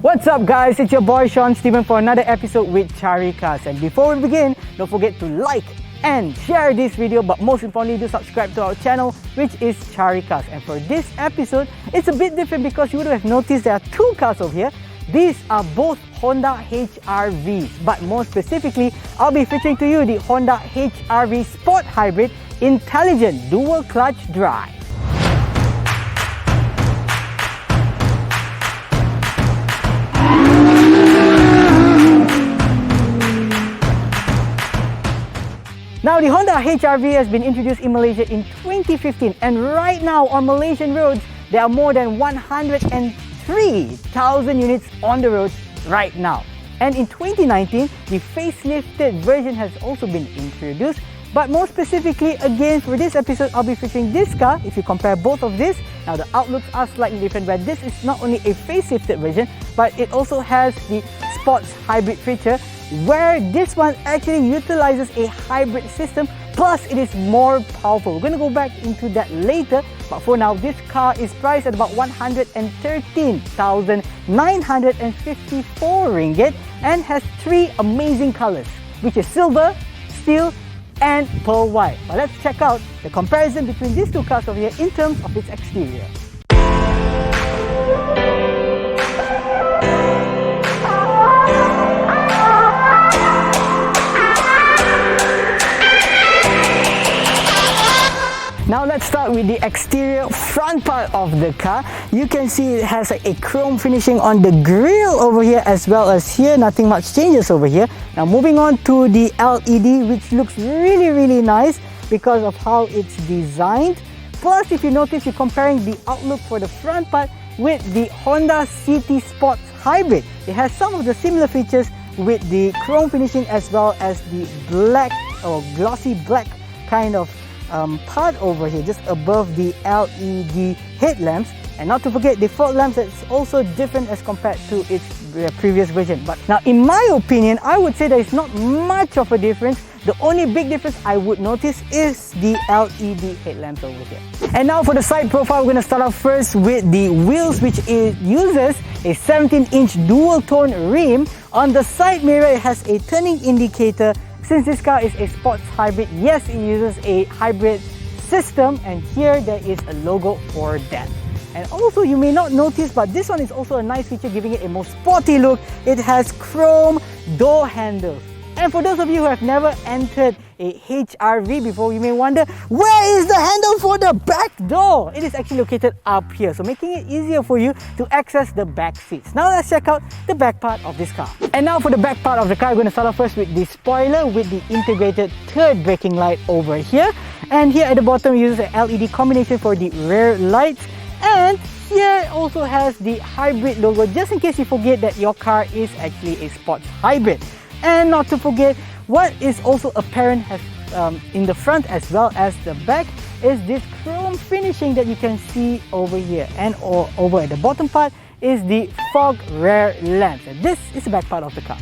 What's up guys, it's your boy Sean Steven for another episode with Caricarz. And before we begin, don't forget to like and share this video, but most importantly do subscribe to our channel, which is Caricarz. And for this episode, it's a bit different because you would have noticed there are two cars over here. These are both Honda HR-Vs, but more specifically, I'll be featuring to you the Honda HR-V Sport Hybrid Intelligent Dual Clutch Drive. Now, the Honda HR-V has been introduced in Malaysia in 2015, and right now on Malaysian roads, there are more than 103,000 units on the roads right now. And in 2019, the facelifted version has also been introduced. But more specifically, again, for this episode, I'll be featuring this car. If you compare both of this, now the outlooks are slightly different, where this is not only a facelifted version, but it also has the sports hybrid feature, where this one actually utilizes a hybrid system, plus it is more powerful. We're going to go back into that later, but for now, this car is priced at about 113,954 ringgit and has three amazing colors, which is silver, steel, and pearl white. But let's check out the comparison between these two cars over here in terms of its exterior. Now let's start with the exterior front part of the car. You can see it has a chrome finishing on the grille over here as well as here. Nothing much changes over here. Now moving on to the LED, which looks really nice because of how it's designed. Plus, if you notice, you're comparing the outlook for the front part with the Honda City Sports Hybrid. It has some of the similar features with the chrome finishing as well as the black or glossy black kind of part over here just above the LED headlamps. And not to forget the fog lamps, that's also different as compared to its previous version. But now, in my opinion, I would say there is not much of a difference. The only big difference I would notice is the LED headlamps over here. And now for the side profile, we're going to start off first with the wheels, which uses a 17-inch dual-tone rim. On the side mirror, it has a turning indicator. Since this car is a sports hybrid, yes, it uses a hybrid system, and here there is a logo for that. And also, you may not notice, but this one is also a nice feature, giving it a more sporty look. It has chrome door handles. And for those of you who have never entered a HR-V before, you may wonder, where is the handle for the back door? It is actually located up here, so making it easier for you to access the back seats. Now let's check out the back part of this car. And now for the back part of the car, we're going to start off first with the spoiler with the integrated third braking light over here. And here at the bottom, it uses an LED combination for the rear lights. And here it also has the hybrid logo, just in case you forget that your car is actually a sports hybrid. And not to forget, what is also apparent in the front as well as the back is this chrome finishing that you can see over here. And over at the bottom part is the fog rear lamps. And this is the back part of the car.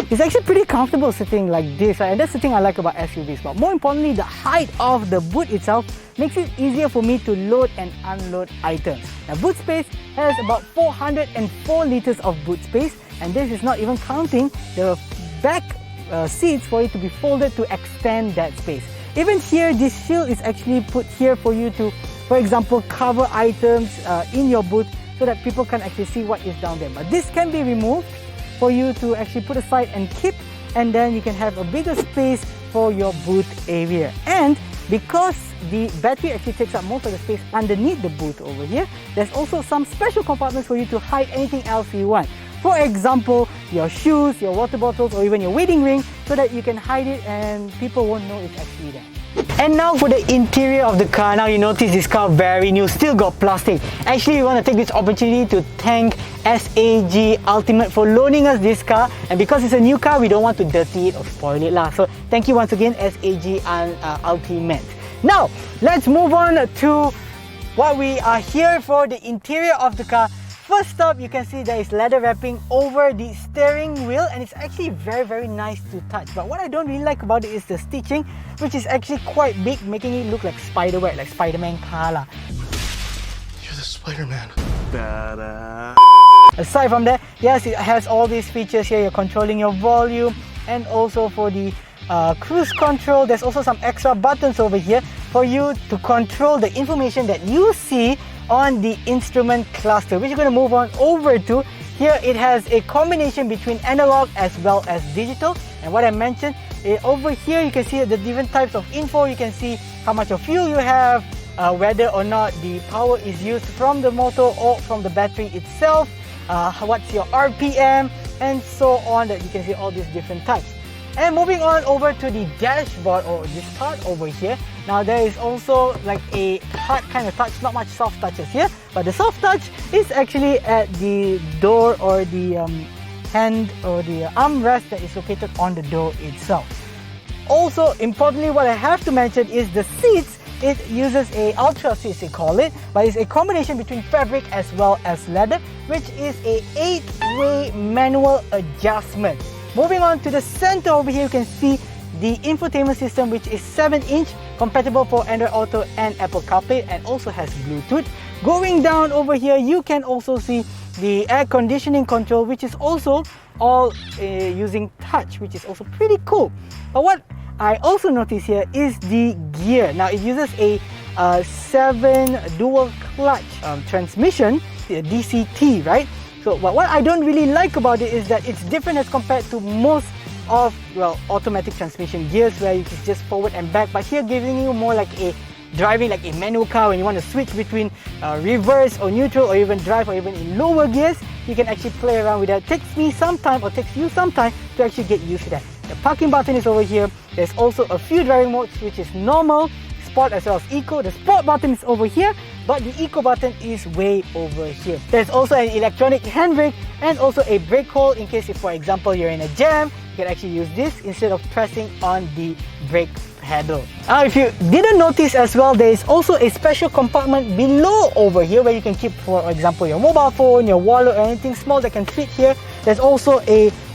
It's actually pretty comfortable sitting like this, and that's the thing I like about SUVs. But more importantly, the height of the boot itself makes it easier for me to load and unload items. Now, boot space has about 404 liters of boot space, and this is not even counting the back seats for it to be folded to extend that space. Even here, this shield is actually put here for you to, for example, cover items in your boot so that people can actually see what is down there. But this can be removed for you to actually put aside and keep, and then you can have a bigger space for your boot area. And because the battery actually takes up most of the space underneath the boot over here, there's also some special compartments for you to hide anything else you want. For example, your shoes, your water bottles, or even your wedding ring, so that you can hide it and people won't know it's actually there. And now for the interior of the car. Now you notice this car very new, still got plastic. Actually, we want to take this opportunity to thank SAG Ultimate for loaning us this car. And because it's a new car, we don't want to dirty it or spoil it lah. So thank you once again, SAG Ultimate. Now, let's move on to what we are here for, the interior of the car. First up, you can see there is leather wrapping over the steering wheel, and it's actually very nice to touch. But what I don't really like about it is the stitching, which is actually quite big, making it look like spiderweb, like Spider-Man car lah. You're the Spider-Man. Aside from that, yes, it has all these features here. You're controlling your volume, and also for the cruise control, there's also some extra buttons over here for you to control the information that you see on the instrument cluster, which you're going to move on over to. Here it has a combination between analog as well as digital, and what I mentioned, over here you can see the different types of info. You can see how much of fuel you have, whether or not the power is used from the motor or from the battery itself, what's your RPM, and so on, that you can see all these different types. And moving on over to the dashboard, or this part over here, now there is also like a hard kind of touch, not much soft touches here, but the soft touch is actually at the door, or the hand, or the armrest that is located on the door itself. Also, importantly, what I have to mention is the seats. It uses a ultra seats, they call it, but it's a combination between fabric as well as leather, which is a 8-way manual adjustment. Moving on to the center over here, you can see the infotainment system, which is 7-inch, compatible for Android Auto and Apple CarPlay, and also has Bluetooth. Going down over here, you can also see the air conditioning control, which is also all using touch, which is also pretty cool. But what I also notice here is the gear. Now it uses a 7 dual clutch transmission, the DCT, right? So what I don't really like about it is that it's different as compared to most of, well, automatic transmission gears, where you can just forward and back, but here giving you more like a driving like a manual car. When you want to switch between reverse or neutral, or even drive, or even in lower gears, you can actually play around with that. It takes me some time, or takes you some time to actually get used to that. The parking button is over here. There's also a few driving modes, which is normal, Sport, as well as Eco. The Sport button is over here, but the Eco button is way over here. There's also an electronic handbrake, and also a brake hold in case if, for example, you're in a jam, you can actually use this instead of pressing on the brake pedal. Now, if you didn't notice as well, there is also a special compartment below over here where you can keep, for example, your mobile phone, your wallet, or anything small that can fit here. There's also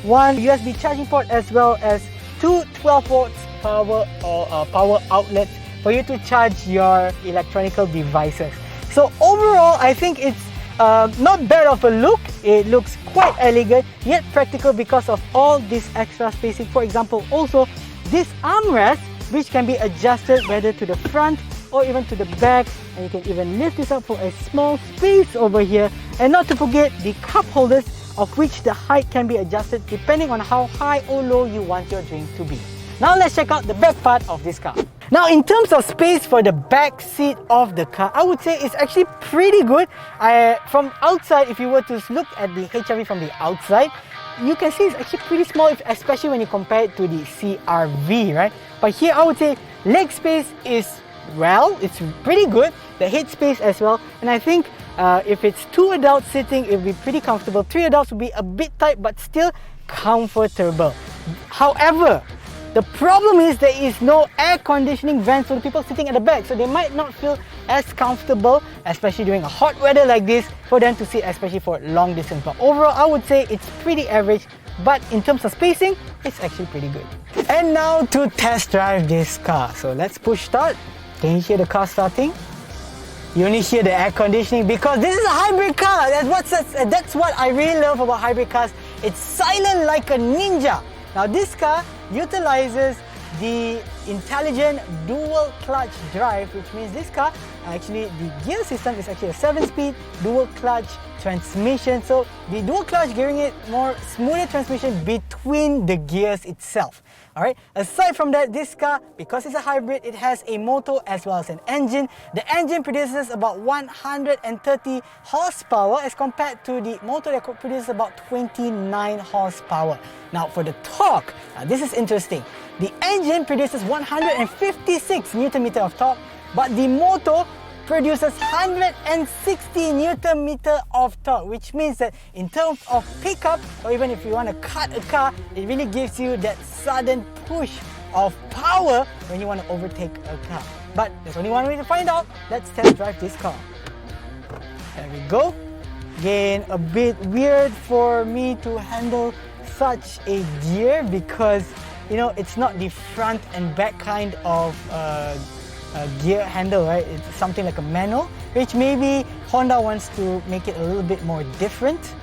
one USB charging port, as well as two 12 volts power outlets for you to charge your electronical devices. So overall, I think it's not bad of a look. It looks quite elegant, yet practical because of all this extra spacing. For example, also this armrest, which can be adjusted whether to the front or even to the back, and you can even lift this up for a small space over here. And not to forget the cup holders, of which the height can be adjusted depending on how high or low you want your drink to be. Now let's check out the back part of this car. Now, in terms of space for the back seat of the car, I would say it's actually pretty good. From outside, if you were to look at the HRV from the outside, you can see it's actually pretty small, especially when you compare it to the CR-V, right? But here, I would say leg space is, well, it's pretty good. The head space as well. And I think if it's 2 adults sitting, it will be pretty comfortable. 3 adults will be a bit tight, but still comfortable. However, the problem is there is no air conditioning vents for the people sitting at the back, so they might not feel as comfortable, especially during a hot weather like this, for them to sit, especially for long distance. But overall, I would say it's pretty average, but in terms of spacing, it's actually pretty good. And now to test drive this car. So let's push start. Can you hear the car starting? You only hear the air conditioning because this is a hybrid car. That's what I really love about hybrid cars. It's silent like a ninja. Now this car utilizes the intelligent dual clutch drive, which means this car, actually the gear system is actually a 7-speed dual clutch transmission. So the dual clutch giving it more smoother transmission between the gears itself. Alright, aside from that, this car, because it's a hybrid, it has a motor as well as an engine. The engine produces about 130 horsepower as compared to the motor that produces about 29 horsepower. Now for the torque, this is interesting. The engine produces 156 Nm of torque, but the motor produces 160 Nm of torque, which means that in terms of pickup, or even if you want to cut a car, it really gives you that sudden push of power when you want to overtake a car. But there's only one way to find out. Let's test drive this car. There we go. Again, a bit weird for me to handle such a gear because, you know, it's not the front and back kind of gear handle, right? It's something like a manual, which maybe Honda wants to make it a little bit more different.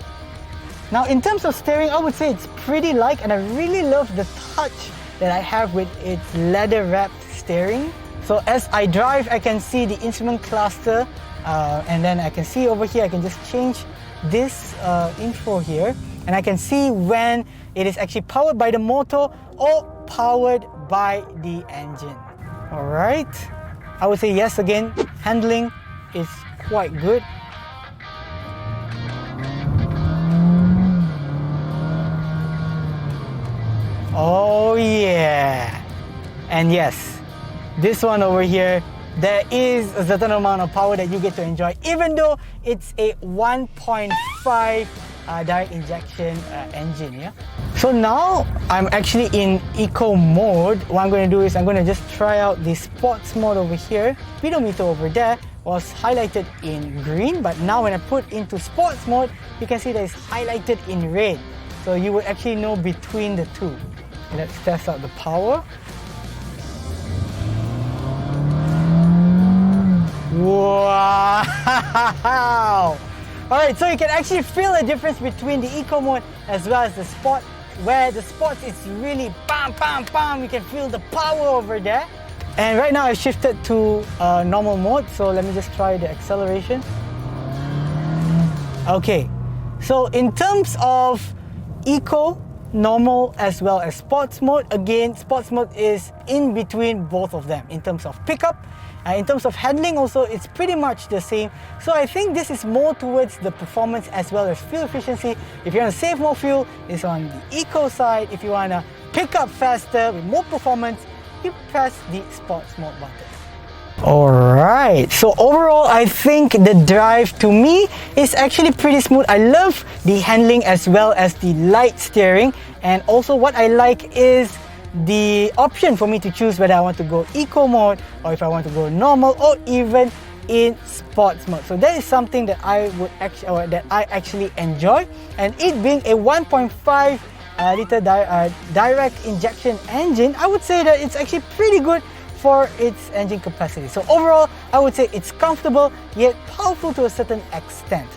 Now in terms of steering, I would say it's pretty light, and I really love the touch that I have with its leather wrapped steering. So as I drive, I can see the instrument cluster, and then I can see over here, I can just change this info here, and I can see when it is actually powered by the motor or powered by the engine. Alright, I would say yes again, handling is quite good. Oh yeah, and yes, this one over here, there is a certain amount of power that you get to enjoy, even though it's a 1.5 direct injection engine. Yeah. So now I'm actually in eco mode. What I'm going to do is I'm going to just try out the sports mode over here. Speedometer over there was highlighted in green, but now when I put into sports mode, you can see that it's highlighted in red. So you would actually know between the two. And let's test out the power. Wow! Alright, so you can actually feel the difference between the eco mode as well as the sport, where the sport is really bam, bam, bam. You can feel the power over there. And right now I've shifted to normal mode, so let me just try the acceleration. Okay, so in terms of eco, normal as well as sports mode, again, sports mode is in between both of them in terms of pickup. In terms of handling also, it's pretty much the same. So I think this is more towards the performance as well as fuel efficiency. If you want to save more fuel, it's on the eco side. If you want to pick up faster with more performance, you press the sports mode button. Alright, so overall I think the drive to me is actually pretty smooth. I love the handling as well as the light steering, and also what I like is the option for me to choose whether I want to go eco mode or if I want to go normal or even in sports mode. So that is something that I actually enjoy, and it being a 1.5 liter direct injection engine, I would say that it's actually pretty good for its engine capacity. So overall, I would say it's comfortable yet powerful to a certain extent.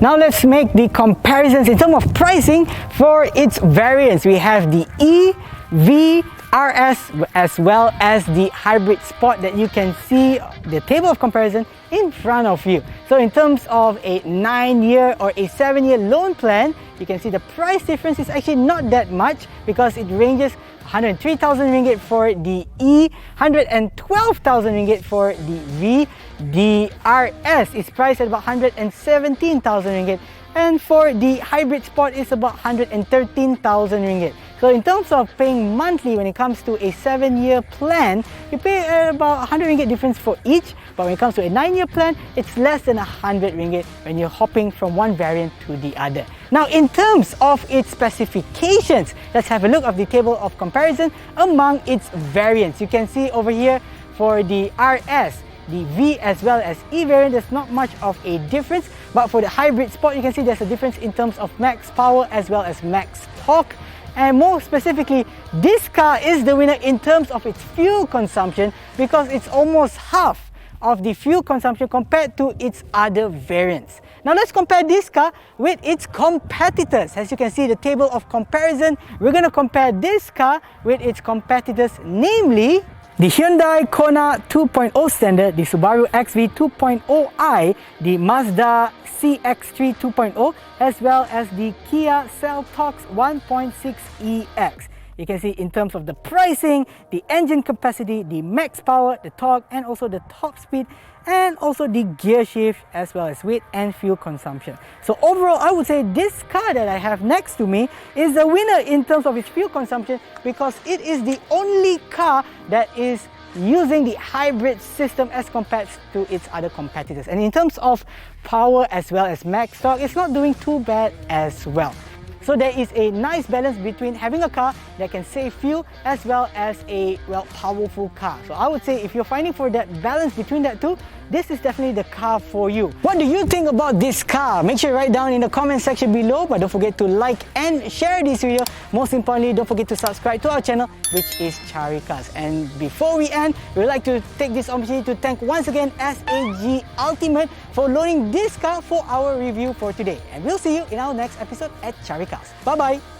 Now let's make the comparisons in terms of pricing for its variants. We have the E, V, RS as well as the hybrid sport that you can see the table of comparison in front of you. So in terms of a 9-year or a 7-year loan plan, you can see the price difference is actually not that much, because it ranges 103,000 ringgit for the E, 112,000 ringgit for the V. The RS is priced at about 117,000 ringgit, and for the hybrid sport is about 113,000 ringgit. So in terms of paying monthly, when it comes to a 7-year plan, you pay about 100 ringgit difference for each. But when it comes to a 9-year plan, it's less than 100 ringgit when you're hopping from one variant to the other. Now in terms of its specifications, let's have a look at the table of comparison among its variants. You can see over here for the RS, the V as well as E variant, there's not much of a difference. But for the hybrid sport, you can see there's a difference in terms of max power as well as max torque. And more specifically, this car is the winner in terms of its fuel consumption, because it's almost half of the fuel consumption compared to its other variants. Now let's compare this car with its competitors. As you can see, the table of comparison, we're going to compare this car with its competitors, namely the Hyundai Kona 2.0 standard, the Subaru XV 2.0i, the Mazda CX-3 2.0, as well as the Kia Seltox 1.6EX. You can see in terms of the pricing, the engine capacity, the max power, the torque, and also the top speed, and also the gear shift, as well as weight and fuel consumption. So overall, I would say this car that I have next to me is the winner in terms of its fuel consumption, because it is the only car that is using the hybrid system as compared to its other competitors. And in terms of power as well as max torque, it's not doing too bad as well. So there is a nice balance between having a car that can save fuel as well as a, well, powerful car. So I would say if you're finding for that balance between that two, this is definitely the car for you. What do you think about this car? Make sure you write down in the comment section below, but don't forget to like and share this video. Most importantly, don't forget to subscribe to our channel, which is Caricarz. And before we end, we would like to take this opportunity to thank once again SAG Ultimate for loaning this car for our review for today. And we'll see you in our next episode at Caricarz. Bye bye!